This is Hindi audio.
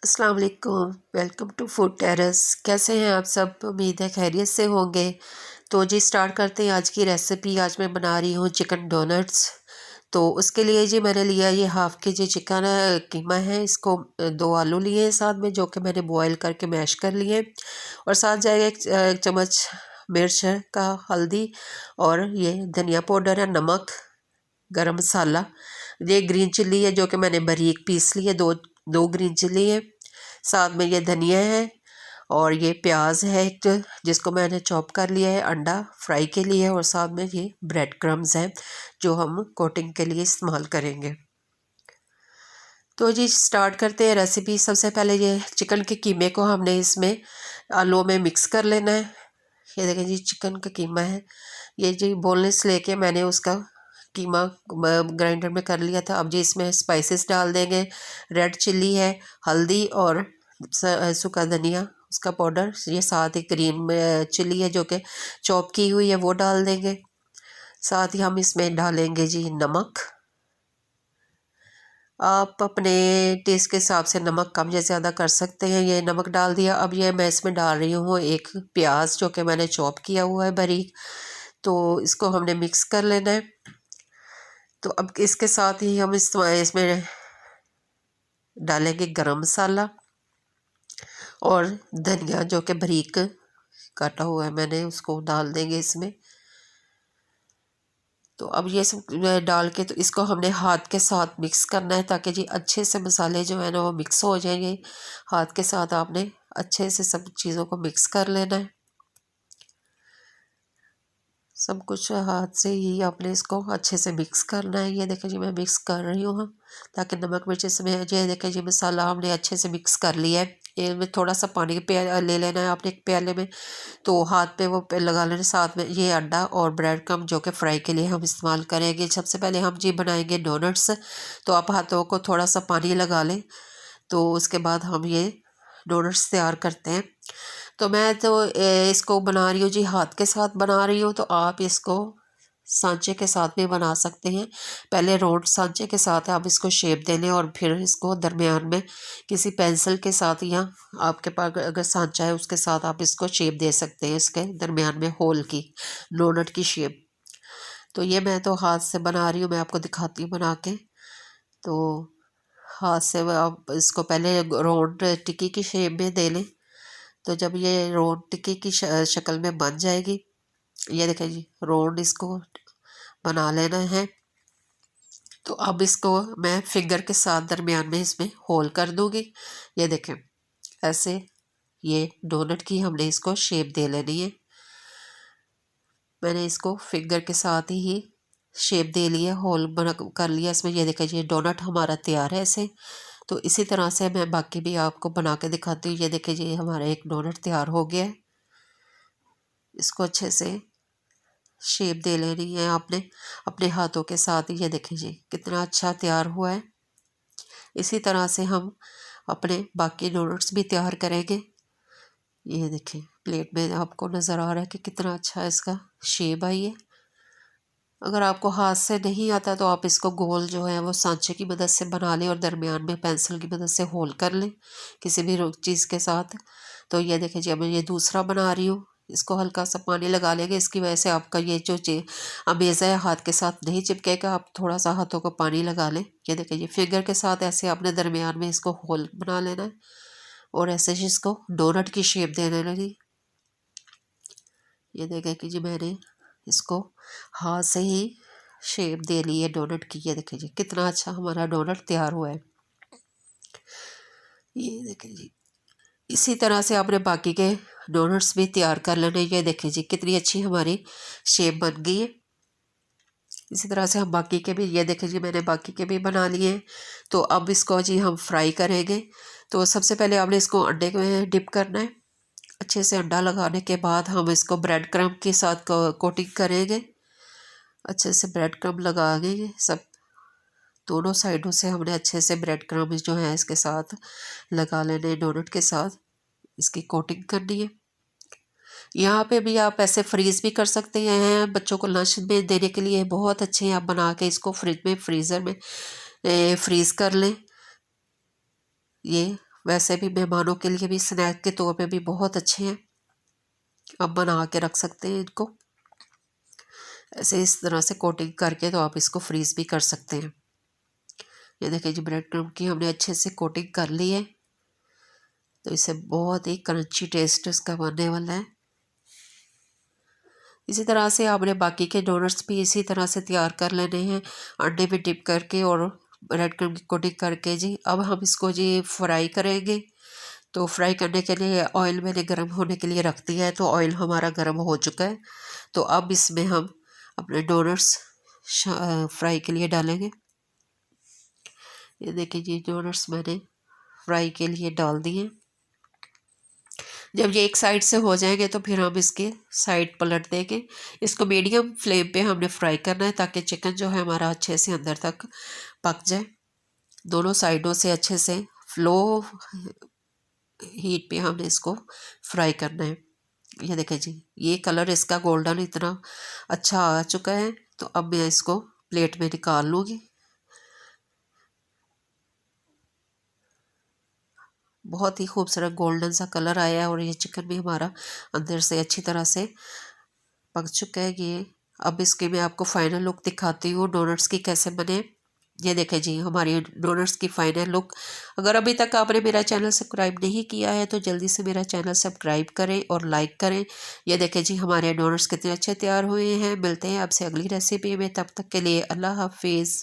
अस्सलाम वालेकुम। Welcome to Food Terrace. कैसे हैं आप सब? उम्मीद है खैरियत से होंगे। तो जी स्टार्ट करते हैं आज की रेसिपी। आज मैं बना रही हूँ चिकन डोनट्स। तो उसके लिए जी मैंने लिया ये हाफ़ के जी चिकन कीमा है। इसको दो आलू लिए हैं साथ में, जो कि मैंने बॉयल करके मैश कर लिए। और साथ जाएगा एक चम्मच मिर्च का, हल्दी, और ये धनिया पाउडर है, नमक, गरम मसाला। ये ग्रीन चिल्ली है जो कि मैंने बारीक पीस ली है, दो दो ग्रीन चिल्ली है। साथ में ये धनिया है, और ये प्याज है एक, जिसको मैंने चॉप कर लिया है अंडा फ्राई के लिए। और साथ में ये ब्रेड क्रम्स हैं जो हम कोटिंग के लिए इस्तेमाल करेंगे। तो जी स्टार्ट करते हैं रेसिपी। सबसे पहले ये चिकन के कीमे को हमने इसमें आलू में मिक्स कर लेना है। ये देखें जी चिकन का कीमा है। ये जी बोनलेस लेके मैंने उसका कीमा ग्राइंडर में कर लिया था। अब जी इसमें स्पाइसेस डाल देंगे। रेड चिल्ली है, हल्दी, और सूखा धनिया उसका पाउडर। ये साथ ही ग्रीन चिल्ली है जो कि चॉप की हुई है, वो डाल देंगे। साथ ही हम इसमें डालेंगे जी नमक। आप अपने टेस्ट के हिसाब से नमक कम या ज़्यादा कर सकते हैं। ये नमक डाल दिया। अब ये मैं इसमें डाल रही हूँ एक प्याज जो कि मैंने चॉप किया हुआ है बारीक। तो इसको हमने मिक्स कर लेना है। तो अब इसके साथ ही हम इसमें डालेंगे गरम मसाला और धनिया जो कि बारीक काटा हुआ है मैंने, उसको डाल देंगे इसमें। तो अब ये सब डाल के तो इसको हमने हाथ के साथ मिक्स करना है, ताकि जी अच्छे से मसाले जो है ना वो मिक्स हो जाएंगे। हाथ के साथ आपने अच्छे से सब चीज़ों को मिक्स कर लेना है। सब कुछ हाथ से ही आपने इसको अच्छे से मिक्स करना है। ये देखें जी मैं मिक्स कर रही हूँ, ताकि नमक मिर्च इसमें। ये देखें जी मसाला हमने अच्छे से मिक्स कर लिया है। इसमें थोड़ा सा पानी ले लेना है आपने एक प्याले में। तो हाथ पे वो लगा लेना। साथ में ये अंडा और ब्रेड क्रम्ब जो कि फ्राई के लिए हम इस्तेमाल करेंगे। सबसे पहले हम जी बनाएंगे डोनट्स। तो आप हाथों को थोड़ा सा पानी लगा लें। तो उसके बाद हम ये डोनट्स तैयार करते हैं। तो मैं तो इसको बना रही हूँ जी हाथ के साथ बना रही हूँ। तो आप इसको सांचे के साथ भी बना सकते हैं। पहले राउंड सांचे के साथ आप इसको शेप दे लें, और फिर इसको दरमियान में किसी पेंसिल के साथ, या आपके पास अगर सांचा है उसके साथ आप इसको शेप दे सकते हैं, इसके दरमियान में होल की, डोनट की शेप। तो ये मैं तो हाथ से बना रही हूँ, मैं आपको दिखाती हूँ बना के। तो हाथ से आप इसको पहले राउंड टिक्की की शेप में दे लें। तो जब ये राउंड टिक्की की शक्ल में बन जाएगी, ये देखें जी राउंड इसको बना लेना है। तो अब इसको मैं फिंगर के साथ दरमियान में इसमें होल कर दूंगी। ये देखें ऐसे ये डोनट की हमने इसको शेप दे लेनी है। मैंने इसको फिंगर के साथ ही शेप दे लिया, होल बना कर लिया इसमें। ये देखें ये डोनट हमारा तैयार है ऐसे। तो इसी तरह से मैं बाकी भी आपको बना के दिखाती हूँ। ये देखें जी हमारा एक डोनट तैयार हो गया है। इसको अच्छे से शेप दे लेनी है आपने अपने हाथों के साथ। ये देखें जी कितना अच्छा तैयार हुआ है। इसी तरह से हम अपने बाकी डोनट्स भी तैयार करेंगे। ये देखें प्लेट में आपको नज़र आ रहा है कि कितना अच्छा इसका शेप आई है। अगर आपको हाथ से नहीं आता तो आप इसको गोल जो है वो सांचे की मदद से बना लें, और दरमियान में पेंसिल की मदद से होल कर लें किसी भी चीज़ के साथ। तो ये देखें जी अब मैं ये दूसरा बना रही हूँ। इसको हल्का सा पानी लगा लेंगे, इसकी वजह से आपका ये जो अमेज़ा है हाथ के साथ नहीं चिपकेगा। आप थोड़ा सा हाथों को पानी लगा लें। ये देखें ये फिंगर के साथ ऐसे आपने दरमियान में इसको होल बना लेना है, और ऐसे ही इसको डोनट की शेप दे देना जी। ये देखें कि जी मैंने इसको हाथ से ही शेप दे ली है डोनट की। ये देखें जी कितना अच्छा हमारा डोनट तैयार हुआ है। ये देखें जी इसी तरह से आपने बाकी के डोनट्स भी तैयार कर लेने। ये देखें जी कितनी अच्छी हमारी शेप बन गई है। इसी तरह से हम बाकी के भी, ये देखें जी मैंने बाकी के भी बना लिए हैं। तो अब इसको जी हम फ्राई करेंगे। तो सबसे पहले आपने इसको अंडे में डिप करना है। अच्छे से अंडा लगाने के बाद हम इसको ब्रेड क्रम्ब के साथ कोटिंग करेंगे। अच्छे से ब्रेड क्रम्ब लगाएंगे सब, दोनों साइडों से हमने अच्छे से ब्रेड क्रम्ब जो है इसके साथ लगा लेने, डोनट के साथ इसकी कोटिंग करनी है। यहाँ पे भी आप ऐसे फ्रीज़ भी कर सकते हैं, बच्चों को लंच में देने के लिए बहुत अच्छे हैं। आप बना के इसको फ्रिज में फ्रीज़र में फ्रीज़ कर लें। ये वैसे भी मेहमानों के लिए भी स्नैक के तौर पे भी बहुत अच्छे हैं। आप बना के रख सकते हैं इनको ऐसे, इस तरह से कोटिंग करके तो आप इसको फ्रीज़ भी कर सकते हैं। ये देखिए जी, ब्रेड क्रम्ब की हमने अच्छे से कोटिंग कर ली है, तो इसे बहुत ही क्रंची टेस्ट इसका बनने वाला है। इसी तरह से आपने बाकी के डोनट्स भी इसी तरह से तैयार कर लेने हैं, अंडे में डिप करके और ब्रेड क्रम्ब की कोटिंग करके जी। अब हम इसको जी फ्राई करेंगे। तो फ्राई करने के लिए ऑयल मैंने गर्म होने के लिए रख दिया है, तो ऑयल हमारा गर्म हो चुका है। तो अब इसमें हम अपने डोनट्स फ्राई के लिए डालेंगे। ये देखिए जी, डोनट्स मैंने फ्राई के लिए डाल दिए। जब ये एक साइड से हो जाएंगे तो फिर हम इसके साइड पलट देंगे। इसको मीडियम फ्लेम पे हमने फ्राई करना है, ताकि चिकन जो है हमारा अच्छे से अंदर तक पक जाए। दोनों साइडों से अच्छे से लो हीट पे हमने इसको फ्राई करना है। ये देखें जी, ये कलर इसका गोल्डन इतना अच्छा आ चुका है। तो अब मैं इसको प्लेट में निकाल लूँगी। बहुत ही खूबसूरत गोल्डन सा कलर आया है और ये चिकन भी हमारा अंदर से अच्छी तरह से पक चुका है ये। अब इसके मैं आपको फाइनल लुक दिखाती हूँ डोनट्स की कैसे बने। ये देखें जी, हमारी डोनट्स की फाइनल लुक। अगर अभी तक आपने मेरा चैनल सब्सक्राइब नहीं किया है तो जल्दी से मेरा चैनल सब्सक्राइब करें और लाइक करें। ये देखें जी, हमारे डोनट्स कितने अच्छे तैयार हुए हैं। मिलते हैं आपसे अगली रेसिपी में, तब तक के लिए अल्लाह हाफिज़।